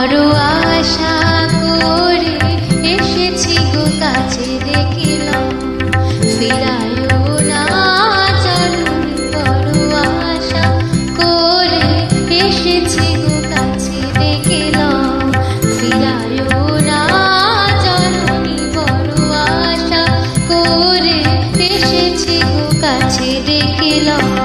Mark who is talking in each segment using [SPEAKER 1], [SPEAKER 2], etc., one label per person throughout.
[SPEAKER 1] বড় আশা করে এসেছি গো কাছে দেখিলাম ফিরায়ও না জননী বড় আশা করে এসেছি গো কাছে দেখিলাম ফিরায়ও না জননী বড় আশা করে এসেছি গো কাছে দেখিলাম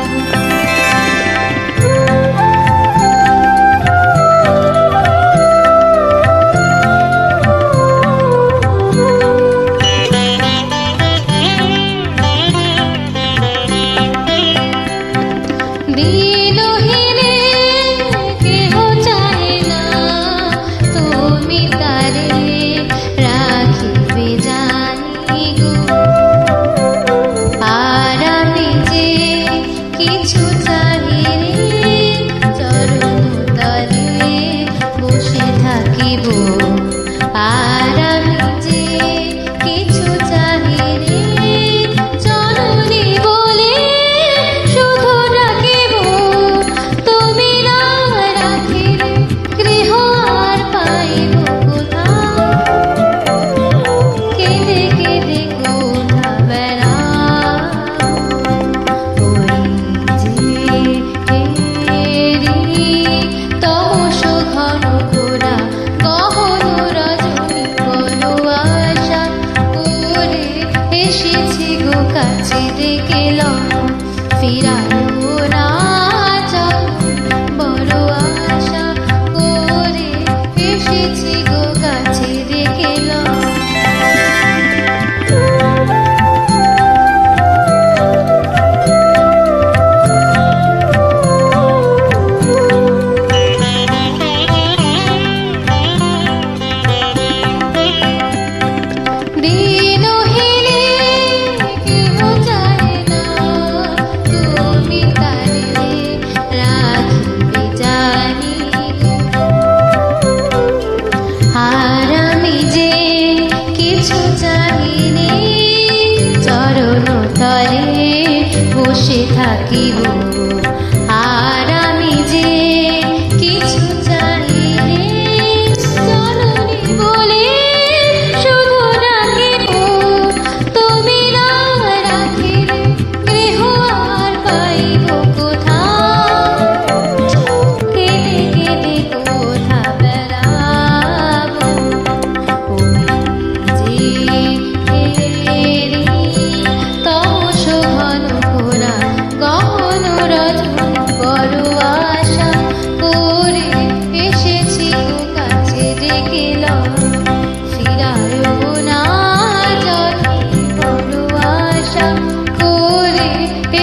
[SPEAKER 1] এসেছি গো কাছে দেখিলাম ফিরায়ও না বড় আশা করে এসেছি গো কাছে দেখিলাম বসে থাকিব আর আমি যে কিছু চাই রে জননী বলে শুধু ডাকিব তুমি না রাখিলে গৃহ আর পাইব কোথাও কেঁদে কেঁদে কোথা বেড়াব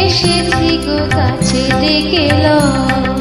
[SPEAKER 1] এসেছি গো কাছে ডেকে লো।